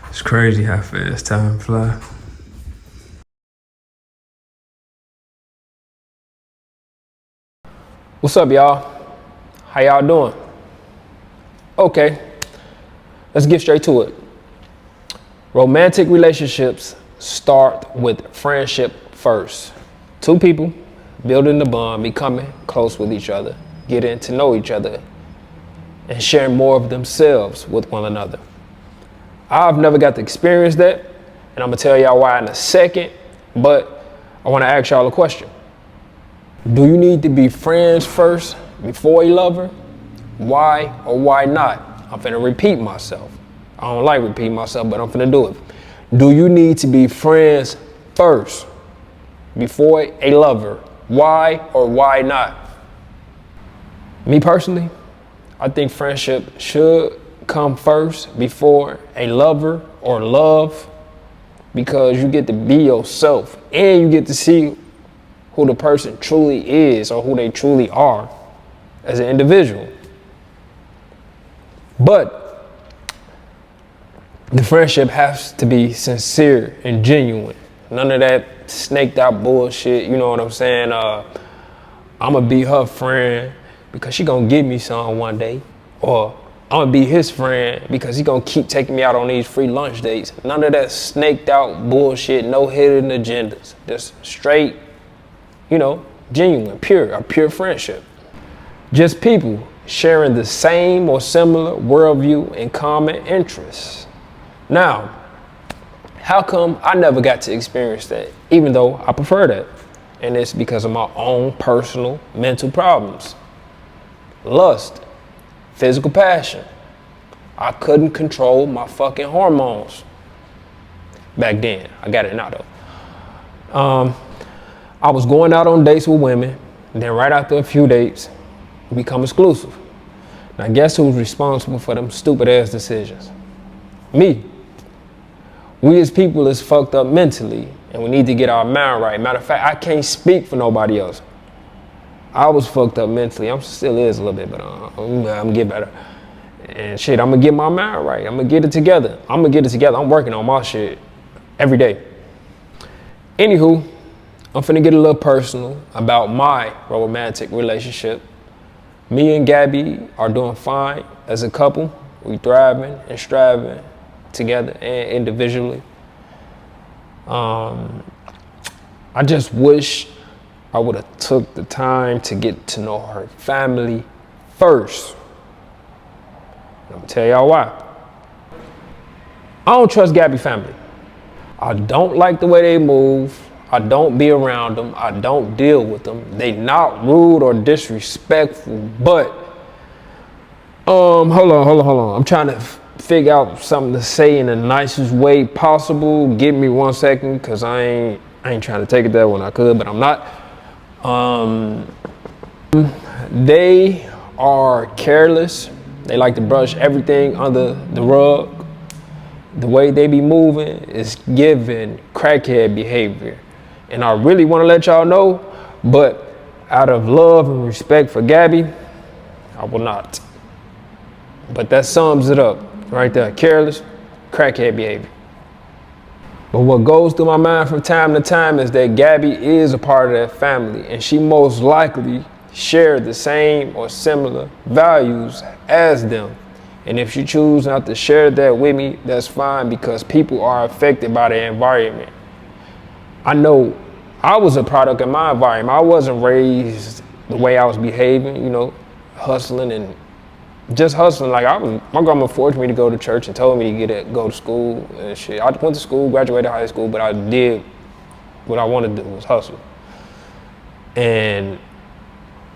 It's crazy how fast time flies. What's up, y'all? How y'all doing? Okay, let's get straight to it. Romantic relationships start with friendship first. Two people building the bond, becoming close with each other, getting to know each other, and sharing more of themselves with one another. I've never got to experience that, and I'm gonna tell y'all why in a second, but I wanna ask y'all a question. Do you need to be friends first before a lover? Why or why not? I'm finna repeat myself. I don't like repeating myself, but I'm finna do it. Do you need to be friends first before a lover? Why or why not? Me personally, I think friendship should come first before a lover or love, because you get to be yourself and you get to see who the person truly is or who they truly are as an individual. But the friendship has to be sincere and genuine. None of that snaked out bullshit, you know what I'm saying? I'ma be her friend because she gonna give me some one day. Or I'm gonna be his friend because he gonna keep taking me out on these free lunch dates. None of that snaked out bullshit, no hidden agendas. Just straight, genuine, a pure friendship. Just people sharing the same or similar worldview and common interests. Now, how come I never got to experience that, even though I prefer that? And it's because of my own personal mental problems. Lust, physical passion. I couldn't control my fucking hormones back then. I got it now though. I was going out on dates with women, and then right after a few dates, we become exclusive. Now guess who's responsible for them stupid ass decisions? Me. We as people is fucked up mentally, and we need to get our mind right. Matter of fact, I can't speak for nobody else. I was fucked up mentally. I'm still is a little bit, but I'm gonna get better. And shit, I'm gonna get my mind right. I'm gonna get it together. I'm working on my shit every day. Anywho, I'm finna get a little personal about my romantic relationship. Me and Gabby are doing fine as a couple. We thriving and striving together and individually. I just wish I would have took the time to get to know her family first. I'm gonna tell y'all why. I don't trust Gabby family. I don't like the way they move. I don't be around them. I don't deal with them. They not rude or disrespectful, but hold on. I'm trying to figure out something to say in the nicest way possible. Give me 1 second, cause I ain't trying to take it there when I could, but I'm not. They are careless. They like to brush everything under the rug. The way they be moving is giving crackhead behavior. And I really want to let y'all know, but out of love and respect for Gabby, I will not. But that sums it up right there. Careless, crackhead behavior. But what goes through my mind from time to time is that Gabby is a part of that family, and she most likely shared the same or similar values as them. And if she chooses not to share that with me, that's fine, because people are affected by the environment. I know I was a product of my environment. I wasn't raised the way I was behaving, hustling and just hustling. Like my grandma forced me to go to church and told me to go to school and shit. I went to school, graduated high school, but I did what I wanted to do, was hustle. And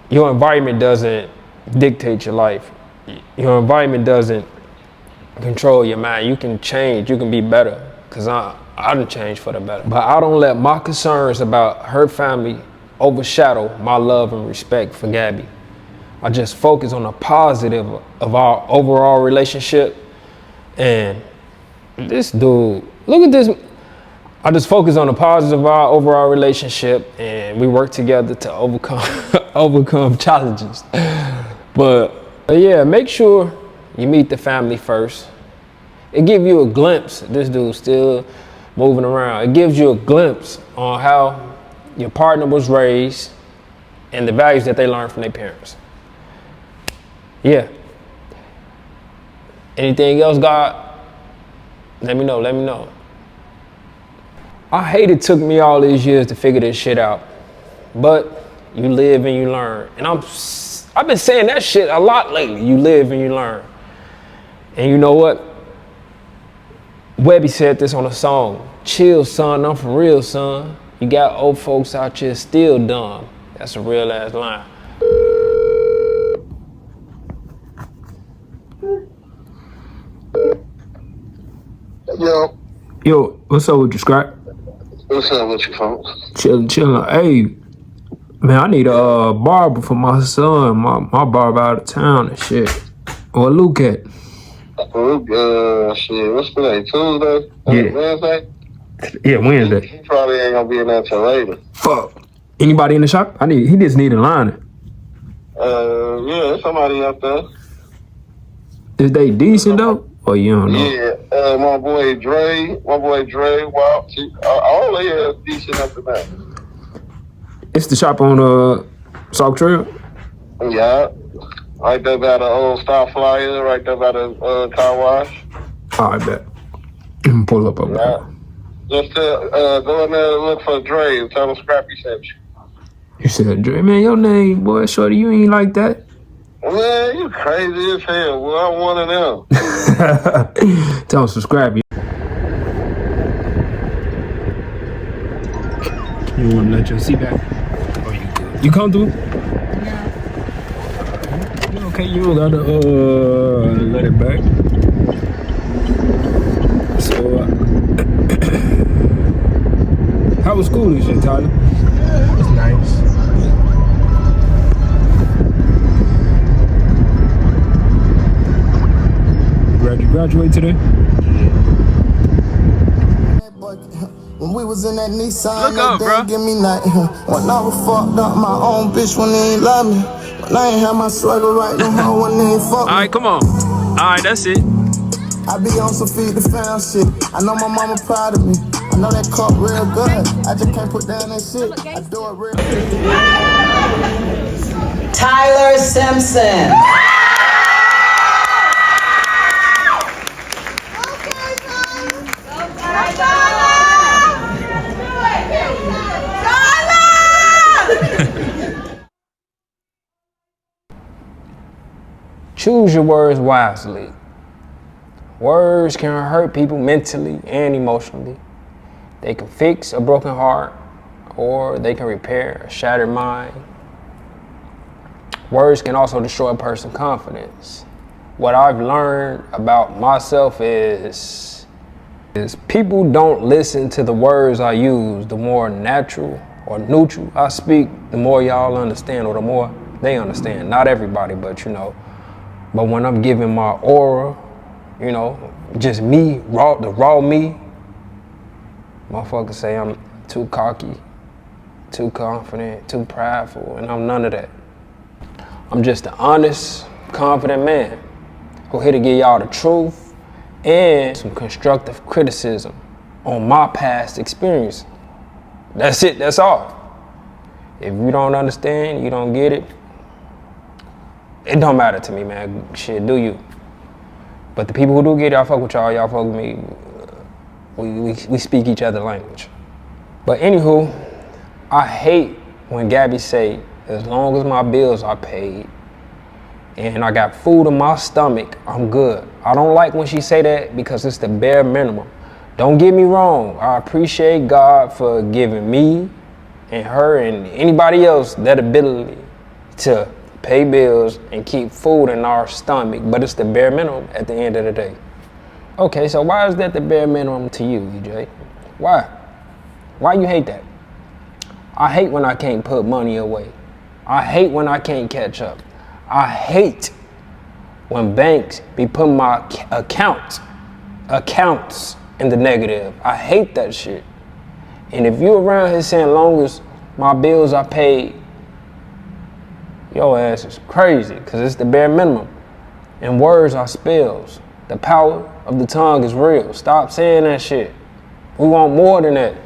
your environment doesn't dictate your life. Your environment doesn't control your mind. You can change, you can be better, because I done changed for the better. But I don't let my concerns about her family overshadow my love and respect for Gabby. I just focus on the positive of our overall relationship. And this dude, look at this. I just focus on the positive of our overall relationship, and we work together to overcome challenges. But yeah, make sure you meet the family first. It gives you a glimpse. This dude's still moving around. It gives you a glimpse on how your partner was raised and the values that they learned from their parents. Yeah. Anything else, God? Let me know. I hate it took me all these years to figure this shit out. But you live and you learn. And I've been saying that shit a lot lately. You live and you learn. And you know what? Webby said this on a song. Chill, son, I'm for real, son. You got old folks out here still dumb. That's a real ass line. Yo, what's up with you, Scrap? What's up with you, folks? Chillin'. Hey, man, I need a barber for my son. My barber out of town and shit. Or Luke at? Shit, what's today? Tuesday? Yeah. Wednesday? Yeah, Wednesday. He probably ain't gonna be in there till later. Fuck. Anybody in the shop? He just need a liner. Yeah, somebody up there. Is they decent though? Or you don't know? Yeah, my boy Dre, Walt, all they are decent up there. It's the shop on South Trail? Yeah. Right there by the old Star Flyer, right there by the car wash. Oh, I bet. Pull up over there. Just go in there and look for Dre and tell him Scrappy sent you. You said, Dre, man, your name, boy, shorty, you ain't like that. Man, you crazy as hell. Well, I'm one of them. Tell him subscribe. You want to let your seat back? Oh, you good? You comfortable? Yeah. Okay, you don't gotta let it back. So, how was school this year, Tyler? It's nice. You graduate today? When we was in that Nissan, Look up, they bro. didn't give me nothing. When I was fucked up, my own bitch when they ain't love me. When I ain't have my struggle right, no hoe when they ain't fuck me. Alright, come on. Alright, that's it. I be on some feed the fam shit. I know my mama proud of me. I know that cup real good. I just can't put down that shit. I do it real good. Tyler Simpson. Choose your words wisely. Words can hurt people mentally and emotionally. They can fix a broken heart, or they can repair a shattered mind. Words can also destroy a person's confidence. What I've learned about myself is people don't listen to the words I use. The more natural or neutral I speak, the more y'all understand, or the more they understand. Not everybody, but you know. But when I'm giving my aura, you know, just me, the raw me, motherfuckers say I'm too cocky, too confident, too prideful, and I'm none of that. I'm just an honest, confident man who here to give y'all the truth and some constructive criticism on my past experience. That's it, that's all. If you don't understand, you don't get it, it don't matter to me, man. Shit, do you. But the people who do get it, y'all fuck with y'all, y'all fuck with me. We speak each other's language. But anywho, I hate when Gabby say, as long as my bills are paid and I got food in my stomach, I'm good. I don't like when she say that because it's the bare minimum. Don't get me wrong, I appreciate God for giving me and her and anybody else that ability to pay bills and keep food in our stomach, but it's the bare minimum at the end of the day. Okay, so why is that the bare minimum to you, EJ? Why? Why you hate that? I hate when I can't put money away. I hate when I can't catch up. I hate when banks be putting my accounts in the negative. I hate that shit. And if you around here saying long as my bills are paid, your ass is crazy, because it's the bare minimum. And words are spells. The power of the tongue is real. Stop saying that shit. We want more than that.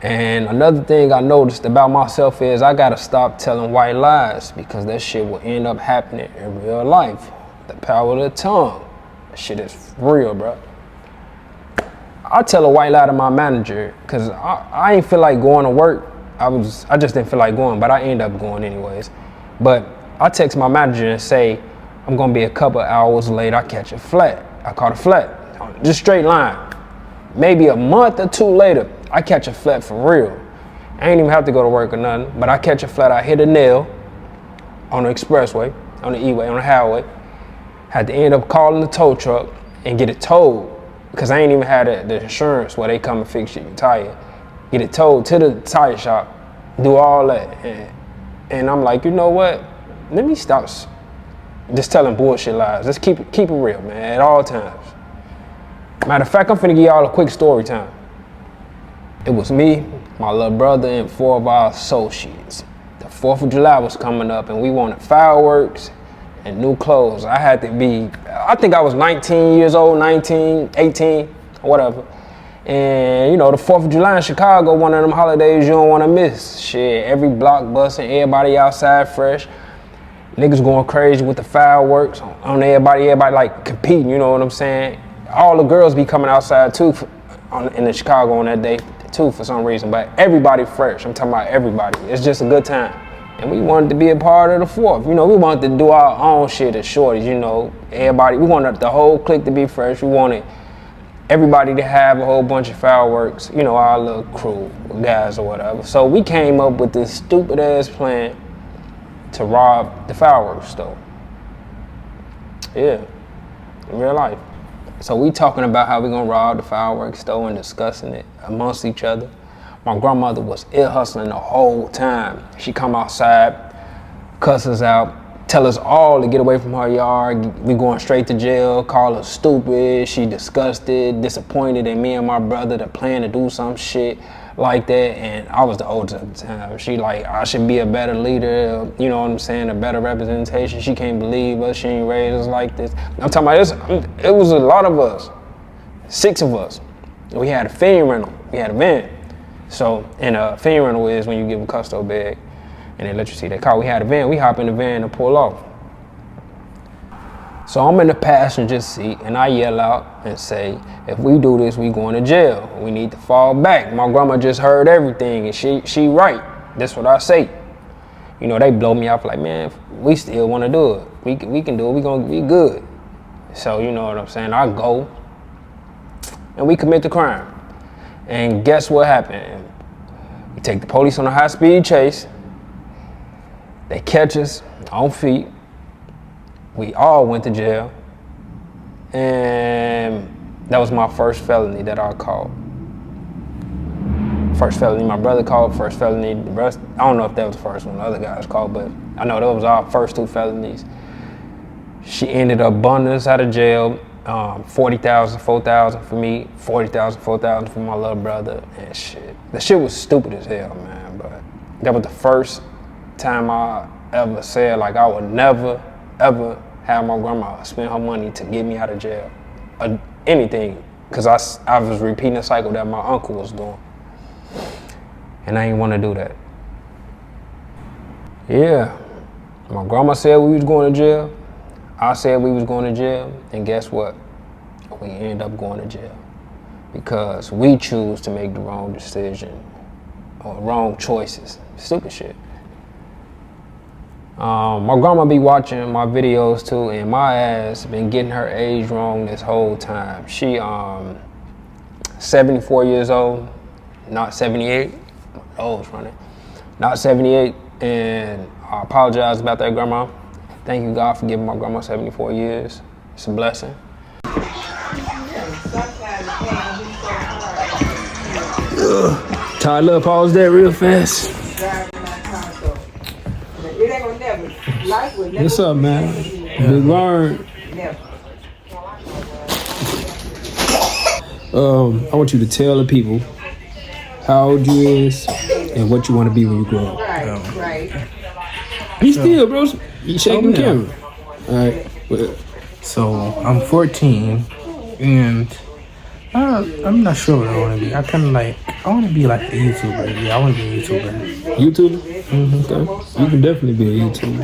And another thing I noticed about myself is I gotta stop telling white lies because that shit will end up happening in real life. The power of the tongue. That shit is real, bro. I tell a white lie to my manager because I ain't feel like going to work. I just didn't feel like going, but I end up going anyways. But I text my manager and say, I'm gonna be a couple hours late, I catch a flat. I caught a flat, just straight line. Maybe a month or two later, I catch a flat for real. I ain't even have to go to work or nothing, but I catch a flat, I hit a nail on the expressway, on the E-way, on the highway. Had to end up calling the tow truck and get it towed because I ain't even had the insurance where they come and fix your tire. Get it towed to the tire shop, do all that. And I'm like, you know what? Let me stop just telling bullshit lies. Let's keep it real, man, at all times. Matter of fact, I'm finna give y'all a quick story time. It was me, my little brother, and 4 of our associates. The 4th of July was coming up and we wanted fireworks and new clothes. I think I was 19 years old, 19, 18, whatever. And you know, the 4th of July in Chicago, one of them holidays you don't wanna miss. Shit, every block busting, everybody outside fresh. Niggas going crazy with the fireworks on everybody like competing, you know what I'm saying? All the girls be coming outside too in the Chicago on that day too for some reason, but everybody fresh. I'm talking about everybody. It's just a good time. And we wanted to be a part of the 4th. You know, we wanted to do our own shit as shorties, you know. Everybody, we wanted the whole clique to be fresh. We wanted everybody to have a whole bunch of fireworks, you know, our little crew, guys or whatever. So we came up with this stupid ass plan to rob the fireworks store. Yeah, in real life. So we talking about how we gonna rob the fireworks store and discussing it amongst each other. My grandmother was ear hustling the whole time. She come outside, cuss us out, tell us all to get away from her yard. We going straight to jail, call her stupid. She disgusted, disappointed in me and my brother to plan to do some shit like that. And I was the oldest at the time. She like, I should be a better leader, you know what I'm saying, a better representation. She can't believe us, she ain't raised us like this. I'm talking about this, it was a lot of us, 6 of us. We had a fiend rental, we had a van. So, and a fiend rental is when you give a custo bag and they let you see that car. We had a van, we hop in the van and pull off. So I'm in the passenger seat and I yell out and say, if we do this, we going to jail. We need to fall back. My grandma just heard everything and she right. That's what I say. You know, they blow me off like, man, we still want to do it. We can do it, we gonna be good. So you know what I'm saying? I go and we commit the crime. And guess what happened? We take the police on a high-speed chase. They catch us on feet. We all went to jail. And that was my first felony that I caught. First felony my brother caught, first felony the rest. I don't know if that was the first one the other guys caught, but I know that was our first 2 felonies. She ended up bundling us out of jail. 40,000, 4,000 for me, 40,000, 4,000 for my little brother, and shit. The shit was stupid as hell, man, but that was the first time I ever said, like, I would never, ever have my grandma spend her money to get me out of jail, or anything, because I was repeating the cycle that my uncle was doing, and I didn't want to do that. Yeah, my grandma said we was going to jail. I said we was going to jail, and guess what? We end up going to jail because we choose to make the wrong decision or wrong choices. Stupid shit. My grandma be watching my videos too, and my ass been getting her age wrong this whole time. She 74 years old, not 78. Oh, it's running. Not 78, and I apologize about that, Grandma. Thank you, God, for giving my grandma 74 years. It's a blessing. Tyler, pause that real fast. What's up, man? Big Vern. I want you to tell the people how old you is and what you want to be when you grow up. Right. Be still, bro. You shaking the camera. All right. So I'm 14. And I'm not sure what I want to be. I want to be like a YouTuber. Yeah, I want to be a YouTuber. YouTuber? Okay. You can definitely be a YouTuber.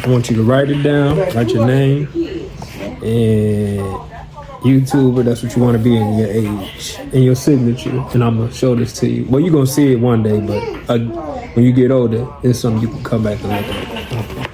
I want you to write it down, write your name, and YouTuber, that's what you want to be in your age, and your signature. And I'm going to show this to you. Well, you're going to see it one day, but when you get older, it's something you can come back and look at.